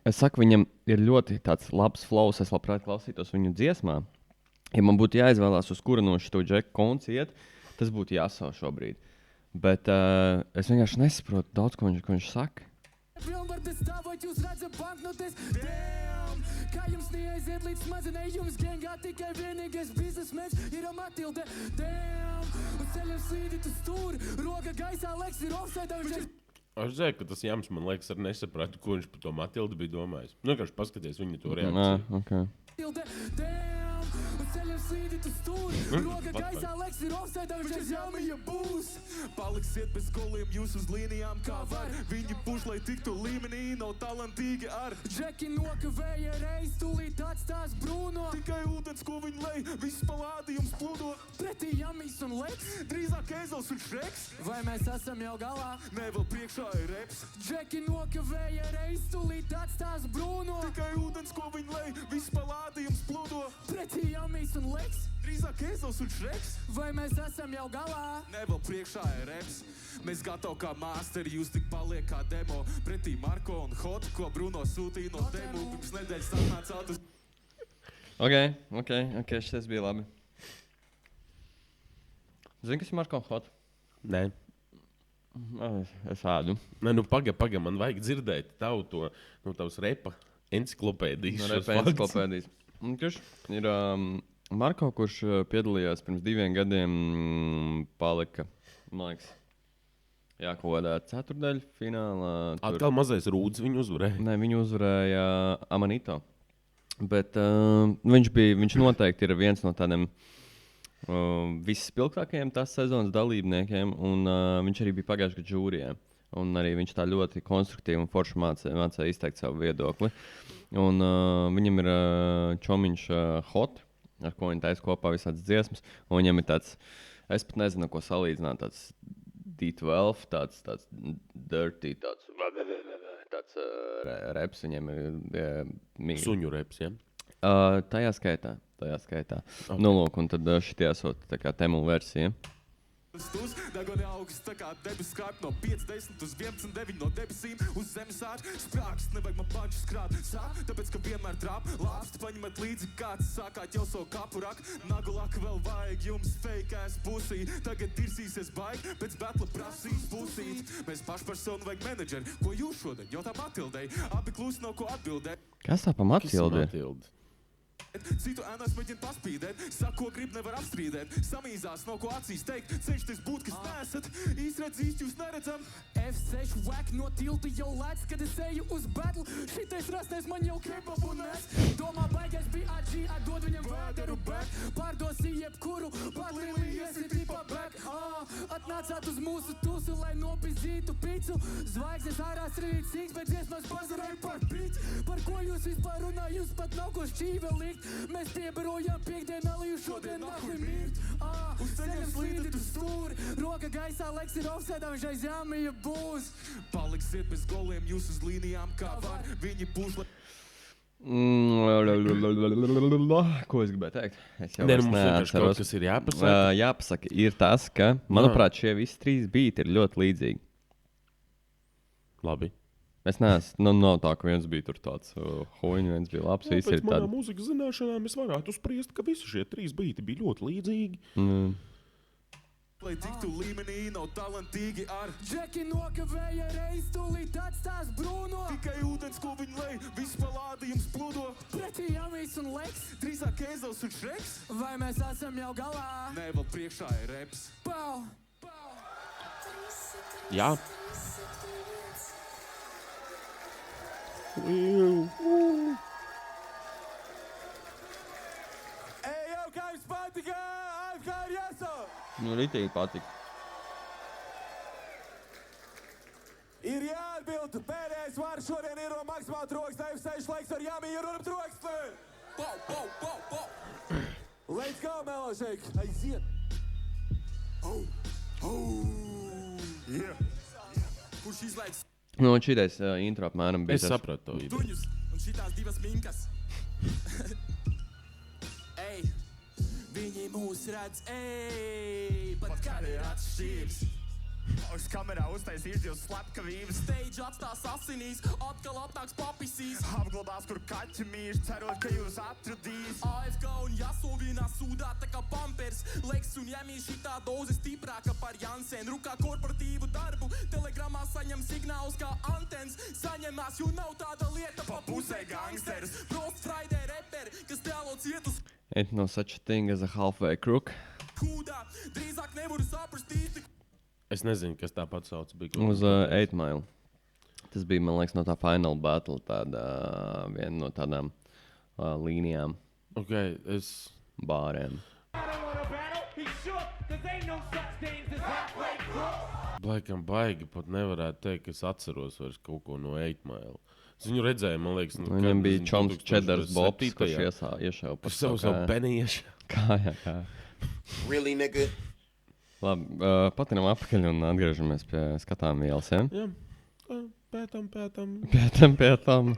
es saku, viņam ir ļoti tāds labs flows, es labprāt klausītos viņu dziesmā. Ja man būtu jāizvēlās, uz kura no šito Džeku konci iet, tas būtu Jaso šobrīd. Bet es vienkārši nesaprotu daudz, ko viņš saka. Pilnvardes stāvot, jūs redza banknotes. Damn! Kā jums neaiziet līdz smadzenei, jums gengā tikai vienīgais biznesmens ir Matilde. Damn! Un ceļam slīdīt uz stūri, roka gaisā, Leks ir offside, viņš ir... Es zinu, ka tas Jams, man liekas, arī nesapratu, ko viņš par to Matildu bija domājis. Vienkārši paskaties viņa to reakciju. Okay. Roka gaisā, Leks ir offside, viņš ir Jamija būs. Paliksiet bez goliem, jūs uz līnijām kā var. Viņi puš, lai tiktu līmenī, nav talantīgi ar. Džeki nokavēja reiz, tūlīt atstās Bruno. Tikai ūdens, ko viņi lej, viss palādījums plūdo. Pretī Jamis un Leks. Drīzāk Ezels un Šreks. Vai mēs esam jau galā? Nē, vēl priekšā ir reps. Džeki nokavēja reiz, tūlīt atstās Bruno. Tikai ūdens, ko viņi lej, viss palādījums plūdo. Pretī Jamis un Leks. Drīzāk Ezels un Šreks. Vai mēs esam jau galā? Nē, vēl priekšā ir reps. Mēs gatavi kā masteri, jūs tik paliek kā demo. Pretī Marko un Hot, ko Bruno sūtīja no demo. Pirms nedēļas atnācāt uz... Ok, šis bija labi. Zini, kas ir Marko un Hot? Nē. Es ādu. Nē, nu paga, man vajag dzirdēt tavu to, nu, tavs repa enciklopēdijas. No repa enciklopēdijas. Kurš ir Marko, kurš piedalījās pirms 2 gadiem, palika, man liekas, kaut kādā ceturtdaļfinālā. Atkal mazais Rūds viņu uzvarēja. Nē, viņu uzvarēja Amanito. Bet viņš noteikti ir viens no tādiem visspilgtākajiem tās sezonas dalībniekiem, un viņš arī bija pagājušajā gadā žūrijā. Un arī viņš tā ļoti konstruktīvi un forši mācīja izteikt savu viedokli. Un viņam ir čomiņš Hot, ar ko viņi taisa kopā visādas dziesmas, un viņam ir tāds, es pat nezinu, ko salīdzināt, tāds D12, tāds dirty, tāds reps, viņiem ir Suņu reps, ja? Tajā skaitā. Okay. Nu, lūk, un tad šitie esot tā kā temu versija. Dagoni augsts tā kā debes skrāp no 5-10 uz 11-9 no debesīm uz zemes ār. Sprākst, nevajag man panču skrāt. Sāp, tāpēc, ka vienmēr trāp. Lāpst, paņemat līdzi kāds sākāt jau savu kapu rak. Nagu laka vēl vajag jums fake ass pusī. Tagad tirsīsies baigi, pēc batla prasīs pusīt. Mēs pašpersonu vajag menedžeri. Ko jūs šodien? Jautā Matildei. Abi klūst nav ko atbildēt. Kas tā pa Matildi? Citu ēnās mēģina paspīdēt, saka, ko grib nevar apstrīdēt. Samīzās, nav ko acīs teikt, cenšties būt, kas nesat. Īsredz īsti jūs neredzam. F6 whack no tilta jau lēc, kad es eju uz battle. Šitais rastais man jau kebabu nes. Domā baigais B.I.G. atdod viņam vēderu back. Pārdosi jebkuru, patlīlī esi tipa back. Atnācāt uz mūsu tusu, lai nopizītu picu. Zvaigznes ārās rīcīgs, bet dziesmas pazarēja par picu. Par ko jūs vispār runā, jūs pat nav ko šķīve likt. Mēs piebarojam piekdien aliju, šodien nahuj mirt. Ceļam slīdi tu stūri, roka gaisā leks ir offsetā, viņš aiz jāmija būs. Paliksiet bez goliem, jūs uz līnijām kā var. Viņi būs, lai... Ko es gribēju teikt? Es jau Nē, mums vienkārši kaut kas ir jāpasaka. Jāpasaka, ir tas, ka, manuprāt, šie visi 3 beati ir ļoti līdzīgi. Labi. Es neesmu, nav tā, ka viens bija tur tāds hoiņi, viens bija labs, visi ir tādi. Pēc manām tādi. mūzikas zināšanām es varētu spriest, ka visi šie 3 beati bija ļoti līdzīgi. Lai tiktu līmenī, nav talantīgi ar... Džeki nokavēja reiz, tūlīt atstās Bruno. Tikai ūdens, ko viņi lej, viss palādījums plūdo. Pretī Jamis un Leks. Drīzāk Ezels un Šreks. Vai mēs esam jau galā? Nē, vēl priekšā ir reps. Pau! Jā. Ej, jau kā jums patika? Kā ir jāsaka? Nu, ritīgi patika. Ir jāatbild. Pēdējais vārds šodien ir no maksimāli troksni. F6 laiks ar Jāmiju runam troksni. Let's go, Melošek. Aiziet. Yeah. Kurš izlaiks Nu, un šitais intro apmēram bija Es sapratu to ideju. tuņus un šitās divas minkas. Ej, viņi mūs redz, ej, pat kad ir atšķīrs. Uz kamerā uztaisīs divas slepkavības. Stage atstās asinīs, atkal atnāks papisīs. Apglabās, kur kaķi mīž, cerot, ka jūs atradīs. AFK un Jasovina sūdā tā kā pampers. Leks un Jāmī šitā doze stiprāka par Jansen. Rukā korporatīvu darbu, telegramā saņem signālus kā antens. Saņemās, jo nav tāda lieta pa pusē gangsters. Prost Friday rapper, kas tēlo cietus Ain't no such a thing as a halfway crook. kūdā. Drīzāk nevaru saprast īsti. Es nezinu, kas tāpat sauc. Uz 8 Mile. Tas bija, man liekas, no tā Final Battle, viena no tādām līnijām, Ok, es... bāriem. Laikam baigi pat nevarētu teikt, ka es atceros vairs kaut ko no 8 Mile. Es viņu redzēju, man liekas. Viņam bija Čoms Čedars Bobs, kurš 2007. iešauja pa savu penīšu. Kājā. Really, nigga? Labi, patinam apakaļ un atgriežamies pie skatām vielas, ja? Jā. Pētam. Pētam.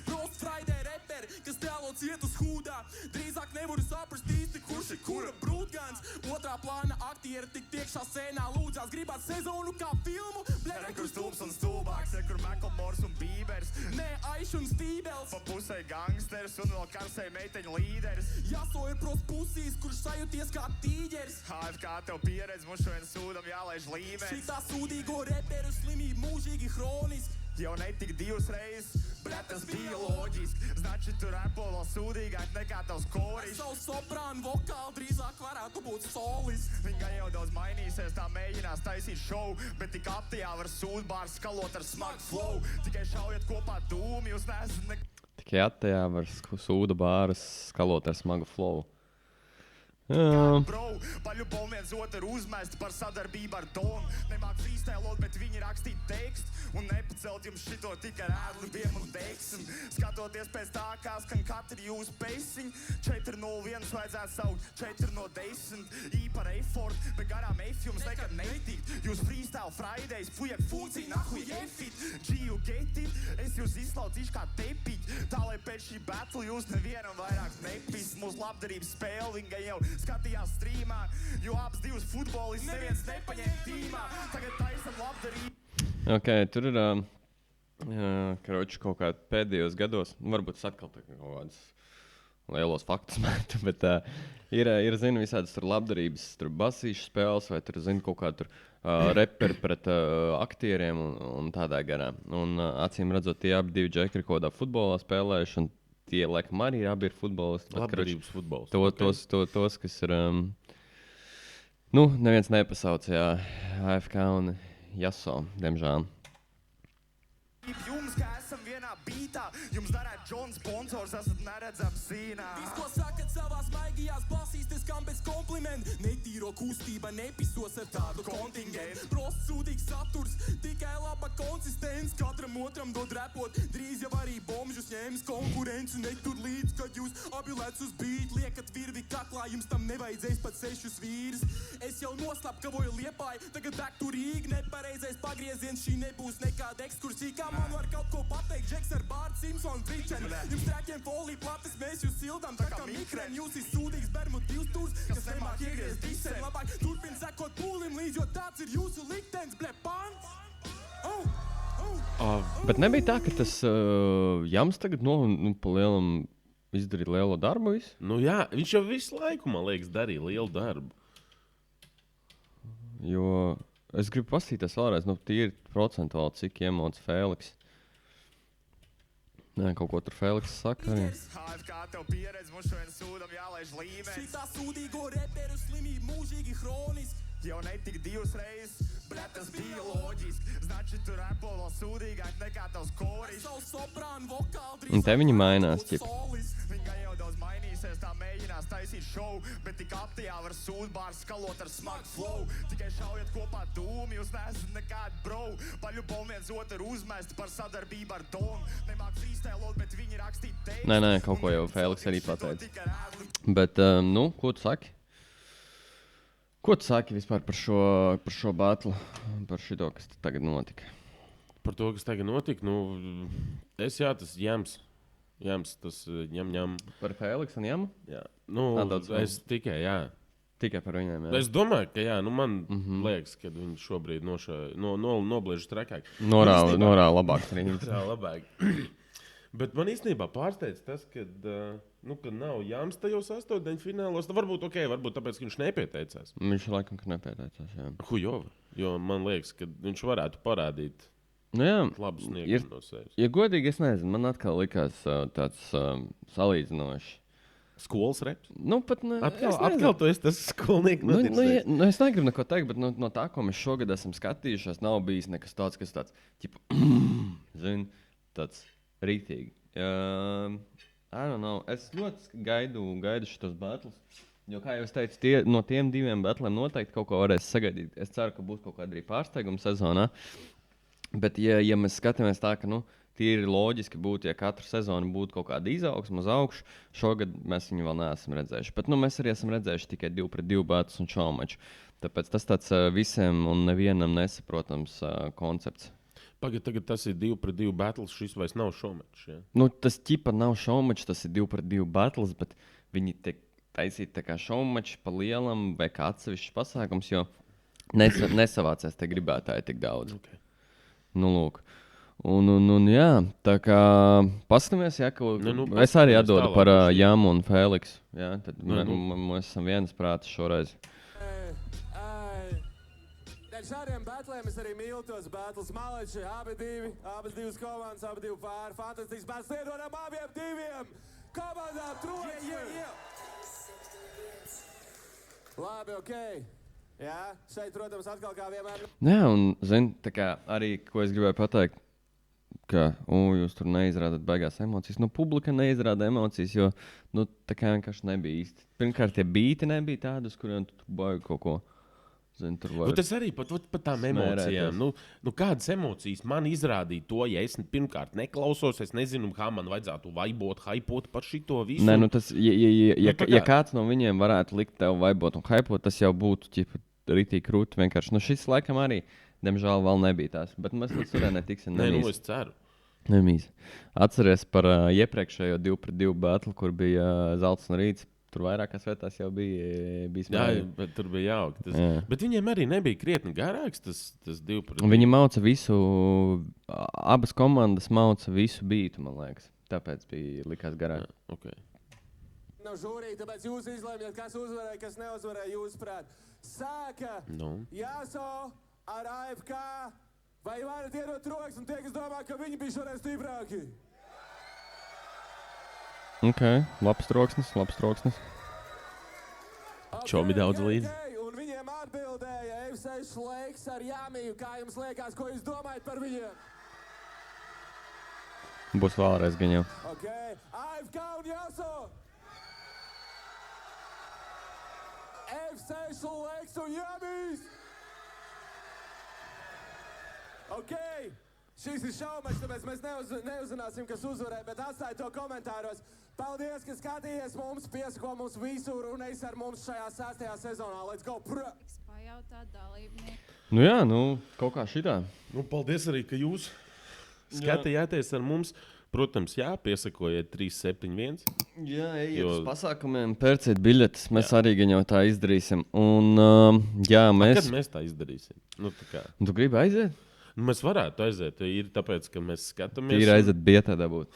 Prost Friday reperi, kas tēlots iet uz hūdā. Drīzāk nevaru saprast īsti, kurš ir kura brūtgans. Otrā plāna aktieri tik tiekšā sēnā lūdzās. Gribāt sezonu kā filmu, Re, kur stulbs un stulbāks, re, kur Macklemores un Bībers. Nē, Aiš un Stībels. Pa pusē gangsters un vēl karsē meiteņu līderis. Jāso ir prost pusīs, kurš sajūties kā tīģeris. AFK tev pieredz, mums šodien sūdam jālaiž līmenis. Šitā sūdīgo reperu slimību mūžīgi hroniski. Jau netik 2 reizes, bļet, tas bija loģiski. Znači, tu repo vēl sūdīgāk nekā tavs koris. Savu soprānu vokālu drīzāk varētu būt solis. Viņa jau daudz mainīsies, tā mēģinās taisīt šovu, bet tik aptajā var sūdbārs skalot ar smagu flow. Tikai šaujat kopā dūmi, jūs neesat Tikai attajā var sūda bāras skalot ar smagu flow. Bro, paļubom viens otru uzmest par sadarbību ar Donu. Nemāk freestylot, bet viņi rakstīt tekstu. Un nepacelt jums šito tikai ar ēdlibiem un teiksim. Skatoties pēc tā, kā skan katri jūsu peisiņi. 4-0-1 vajadzētu saukt 4-10. Īpar effort, bet garām F jums nekad netikt. Jūs freestyle Fridays, fujak funkcija, nahuj F-it. G, you get it? Es jūs izslaucīšu kā tepiķi. Tā, lai pēc šī battle jūs nevienam vairāk nepis. Mūsu labdarības spēle, viņa jau skatījās streamā, jo abas divas futbolists neviens nepaņēma tīmā. Tagad taisam labdarību. Ok, tur ir karoči kaut kā pēdējos gados, varbūt es atkal kaut kādus lielos faktus metu, bet ir zinu, visādas tur labdarības, tur basīšu spēles, vai tur, zinu, kaut kā tur reperi pret aktieriem un tādā garā. Un acīm redzot, tie abi divi džeki ir kaut kādā futbolā spēlējuši, un tie, laikam, arī abi ir futbolisti. Labdarības futbols. Tos, kas ir, nu, neviens nepasauc, jā, AFK un Jaso, diemžēl. Jums, kā esam vienā bītā, jums darēt John sponsors, esat neredzams sīnā. Viss, ko sakat savās maigajās balsīs, te skan bez komplimentu. Netīro kustība nepisos ar tādu kontingentu. Prosts sūdīgs saturs, tikai laba konsistence. Katram otram dod repot, drīz jau arī bomžus ņēmis konkurence. Netur līdz, kad jūs abi lec uz bīt. Liekat virvi kaklā, jums tam nevajadzēs pat 6 vīrs. Es jau noslapkavoju Liepāju, tagad back to Rīga. Nepareizais pagrieziens, šī nebūs nekāda ekskursija. Man var kaut ko pateikt, Džeks ar Bārdu Simpsonu Fričenu. Jums trēkiem folija plates, mēs jūs sildām tā kā mikreni. Jūs ir sūdīgs Bermudu divstūrs, kas nemāk iegriezt diseni. Labāk turpin sekot pūlim līdz, jo tāds ir jūsu liktenis, ble, pants! Bet nebija tā, ka tas Jams tagad pa lielam izdarīja lielo darbu visu? Nu jā, viņš jau visu laiku, man liekas, darīja lielu darbu. Jo es gribu pasīties vēlreiz, nu tīri procentuāli, cik iemots Fēliks. Nē, kaut ko tur Fēliks saka arī. AFK tev pieredz, mums šodien sūdam jālaiž līmenis. Šitā sūdīgo reperu slimību mūžīgi hroniski. Jau netik 2 reizes, bļet, tas bija loģiski. Znači, tu repo vēl sūdīgāk nekā tavs koris. Savu soprānu vokālu drīzāk Un te viņi mainās, varētu būt ķip. solis. Viņa jau daudz mainīsies, tā mēģinās taisīt šovu, bet tik aptajā var sūdbārs skalot ar smagu flow. Tikai šaujat kopā dūmi, jūs neesat nekādi bro. Paļubom viens otru uzmest par sadarbību ar Donu. Nemāk freestylot, bet viņi rakstīt tekstu. Nē, kaut ko jau Fēliks arī pateica. Bet, nu, ko tu saki? Ko tu saki vispār par šo battle, par šito, kas tagad notika? Par to, kas tagad notika, nu, tas Jams, tas ņem. Par Fēliksu un Jamu? Jā, nu, Daudz es tikai, jā. Tikai par viņiem, jā. Es domāju, ka jā, nu man liekas, ka viņi šobrīd nobliežas trakāk. Norāda labāk strīdus. Jā, labāk. Bet man īstenībā pārsteidz tas, ka nav Jams tajos 8. finālos. Varbūt tāpēc, ka viņš nepieteicās. Viņš laikam, ka nepieteicās, jā. Hujova, jo man liekas, ka viņš varētu parādīt Nu jā, labu sniegumu no sevis. Ja godīgi, es nezinu, man atkal likās tāds salīdzinoši. Skolas reps? Nu, pat ne. Atkal tu esi tas skolnieks. Es negribu neko teikt, bet no tā, ko mēs šogad esam skatījušies, nav bijis nekas tāds, kas tāds, zini, tāds rītīgi. I don't know. Es ļoti gaidu šitos battles. Jo, kā jau es teicu, no tiem 2 battliem noteikti kaut ko varēs sagaidīt. Es ceru, ka būs kaut kāda arī pārsteiguma sezonā. Bet, ja mēs skatāmies tā, ka tīri loģiski būtu, ja katru sezonu būtu kaut kāda izaugsme uz augšu. Šogad mēs viņu vēl neesam redzējuši. Bet mēs arī esam redzējuši tikai 2-pret-2 battles un šaumaču. Tāpēc tas tāds visiem un nevienam nesaprotams koncepts. Tagad tas ir 2-pret-2 battles, šis vairs nav šaumačs. Ja? Tas ķipa nav šaumačs, tas ir 2-pret-2 battles, bet viņi tiek taisīti tā kā šaumači pa lielam vai kā atsevišķs pasākums, jo nesavācās te gribētāji tik daudz. Okay. Lūk. Un jā, tā kā paskatāmies, ja, ka es arī atdodu par Jāmu un Fēliksu. Jā, tad mēs esam vienas prātas šoreiz. Šādiem batlēm es arī mīlu tos battles. Maleči, abas divas komandas, abi divi pāri. Fantastisks battles. Iedodam abiem diviem komandām troksni. Labi, ok. Jā, šeit, protams, atkal kā vienmēr. Jā, un zini, tā kā arī, ko es gribēju pateikt, ka jūs tur neizrādat baigās emocijas. Publika neizrāda emocijas, jo tā kā vienkārši nebija īsti. Pirmkārt, tie beati nebija tādi, uz kuriem tu baigi kaut ko. Zin, tas arī par tām emocijām. Kādas emocijas man izrādīja to, ja es pirmkārt neklausos, es nezinu, kā man vajadzētu haipot par šito visu. Nē, ja kāds no viņiem varētu likt tev vaibot un haipot, tas jau būtu ritīgi krūti vienkārši. Šis laikam arī, diemžēl, vēl nebija tās, bet mēs līdz turē netiksim. Nē, es ceru. Nemīs. Atceries par iepriekšējo 2-pret-2 battle, kur bija Zelts un Rīts. Tur vairākās vietās jau bija smēķi. Jā, bet tur bija jauki. Bet viņiem arī nebija krietni garāks tas 2-pret-2. Viņi mauca visu, abas komandas mauca visu beatu, man liekas. Tāpēc likās garāk. Okay. Nav žūrī, tāpēc jūs izlēmiet, kas uzvarēja, kas neuzvarēja jūsuprāt. Sāka Jāso ar AFK. Vai varat iedot rokas un tie, kas domā, ka viņi bija šoreiz stiprāki? Ok, labs troksnis. Čomi daudz līdzi. Un viņiem atbildēja F6 Lakes ar Jāmiju. Kā jums liekas, ko jūs domājat par viņiem? Būs vēlreiz gan jau. Ok, AFK un Jāso. F6 Lakes un Jāmijs. Ok. Šis ir šaumečs, tāpēc mēs neuzzināsim, kas uzvarēja, bet atstāj to komentāros. Paldies, ka skatījies mums, piesako mums visur un esi ar mums šajā 6. sezonā. Let's go! Pajautāt dalībnieku. Jā, kaut kā šitā. Paldies arī, ka jūs skatījāties ar mums. Protams, piesakojiet 371. Jā, ejiet uz pasākumiem, pērciet biļetes. Mēs arī gan jau tā izdarīsim. Un, Kad mēs tā izdarīsim? Tu gribi aiziet? Mēs varētu aiziet, ir tāpēc, ka mēs skatāmies. Ir aiziet bietā dabūt.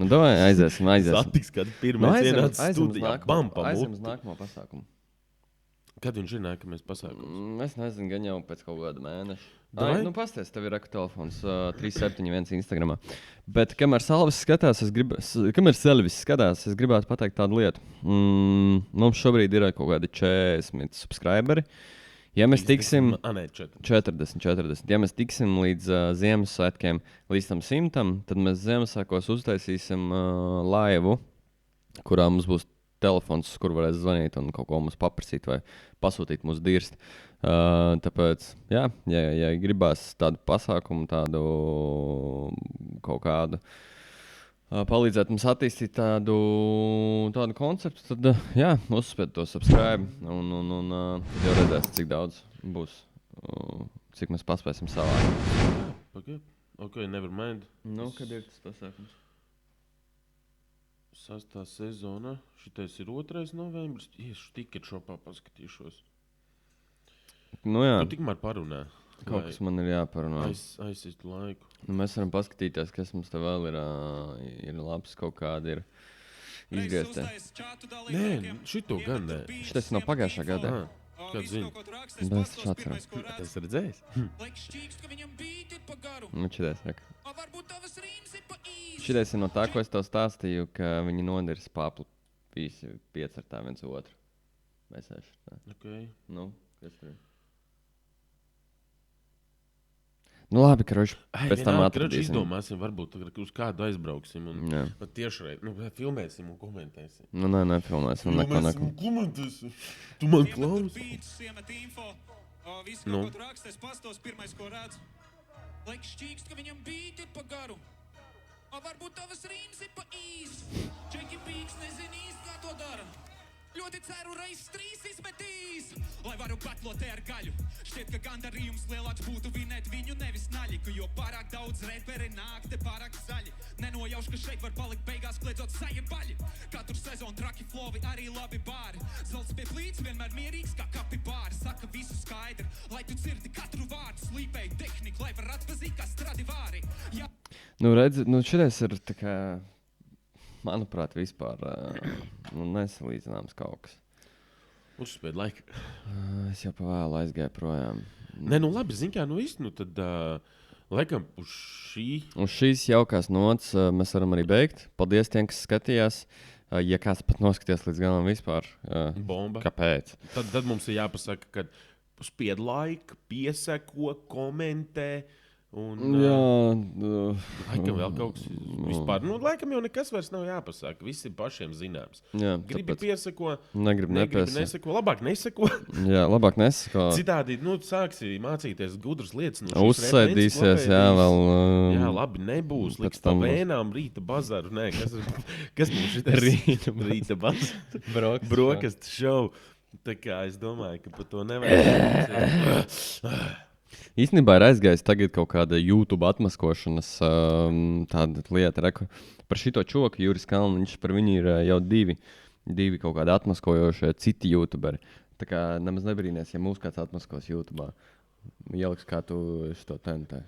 Davai, aiziesim. Satiks, kad pirmais ienāca studijā. Aiziem uz nākamo pasākumu. Kad viņš ir nākamais pasākums? Es nezinu, gan jau pēc kaut kāda mēneša. Pasties, tev ir telefons 371 Instagramā. Bet kamēr Selvis skatās, es gribētu pateikt tādu lietu. Mums šobrīd ir kaut kādi 40 subscriberi. Ja mēs tiksim 40. Ja mēs tiksim līdz Ziemassvētkiem, līdz tam 100, tad mēs Ziemassvētkos uztaisīsim laivu, kurā mums būs telefons, kur varēs zvanīt un kaut ko mums paprasīt vai pasūtīt mūsu dirst. Tāpēc, ja gribās tādu pasākumu, tādu kaut kādu palīdzēt mums attīstīt tādu konceptu, tad, uzspied to subscribe un tad jau redzēs, cik daudz būs, cik mēs paspēsim savā. Ok, never mind. Kad ir tas pasākums? 6. sezona, šitais ir 2. novembris, tiket šopā paskatīšos. Tu tikmēr parunā. Kaut kas man ir jāparunā. Aizsist laiku. Mēs varam paskatīties, kas mums te vēl ir labs, kaut kādi ir izgrieztē. Nē, šito gan nē. Šitais no pagājušā gada. Kad zini? Bet es atceros. Es redzējis? Šitais saka. Šitais ir no tā, ko es tev stāstīju, ka viņi nodirs paplu visi 5 ar tā viens otru. Vai 6. Ok. Kas tur ir? Labi, karoši, pēc tam atradīsim. Izdomāsim, varbūt uz kādu aizbrauksim un tiešreiz filmēsim un komentēsim. Nē, filmēsim. Filmēsim un komentēsim. Tu man klausi? O varbūt tavas rīms ir pa īs. Čeki pīks nezin īsti, kā to dara. Ļoti ceru reiz 3 izmetīs, lai varu batlot te ar gaļu. Šķiet, ka gandarījums lielāks būtu vinēt viņu nevis naļiku, jo pārāk daudz reperi nāk te pārāk zaļi. Nenojauš, ka šeit var palikt beigās kliedzot sajebaļi. Katru sezonu traki flovi, arī labi bāri. Zelts pie plīts vienmēr mierīgs kā kapibāri. Saka visu skaidri, lai tu dzirdi katru vārdu. Slīpēju tehniku, lai var atpazīt kā Stradivāri. Ja... Nu, redzi, nu šitais ir tā kā, manuprāt, vispār nesalīdzināms kaut kas. Uzspēd laiku. Es jau pavēlu aizgāju projām. Nē, nu labi, zin kā, nu īsti, nu tad, laikam, uz šīs jaukās nots mēs varam arī beigt. Paldies tiem, kas skatījās. Ja kāds pat noskaties līdz galam vispār, bomba. Kāpēc? Tad mums ir jāpasaka, ka spied laiku, pieseko, komentē. Un, Jā, laikam vēl kaut kas vispār. Nu, laikam jau nekas vairs nav jāpasaka. Viss ir pašiem zināms. Jā, gribi piesako, negribi neseko. Labāk neseko. Jā, labāk neseko. Citādi, nu, sāksi mācīties gudras lietas. Nu, uzsēdīsies, jā, vēl. Jā, labi, nebūs. Liks pa vēnām rīta bazaru. Nē, kas mums šitais? Rīta bazaru. Brokastu šovu. Tā kā es domāju, ka par to nevajag. Īstenībā ir aizgājis tagad kaut kāda YouTube atmaskošanas tāda lieta. Reku. Par šito čoku Juris Kalniņš, par viņu ir jau divi kaut kādi atmaskojošie citi YouTuberi. Tā kā nemaz nebrīnās, ja mūs kāds atmaskos YouTubā. Ieliks kā tu šito tentē.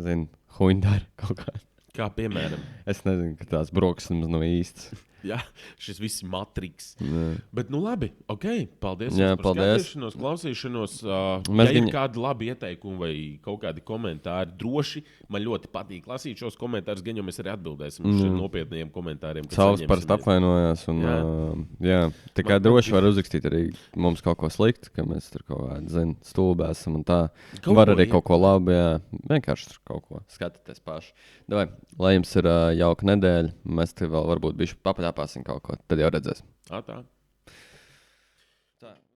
Zini, huindari kaut kā. Kā piemēram? Es nezinu, ka tās brokas nemaz nav īstas. Jā, šis viss ir matriks. Bet, nu labi, ok. Paldies par skatīšanos, klausīšanos. Ja ir kādi labi ieteikumi vai kaut kādi komentāri, droši man ļoti patīk lasīt šos komentārus, gan jau mēs arī atbildēsim uz šiem nopietniem komentāriem. Savs parasti apvainojās. Un, jā, tā kā droši var uzrakstīt arī mums kaut ko sliktu, ka mēs tur kaut kādi stulbi esam un tā. Var arī kaut ko labi, jā. Vienkārši tur kaut ko skatieties paši. Davai, lai jums ir jauka nedēļa, mēs te vēl varbūt bišķi papaļāpāsim kaut ko, tad jau redzēsim. Tā.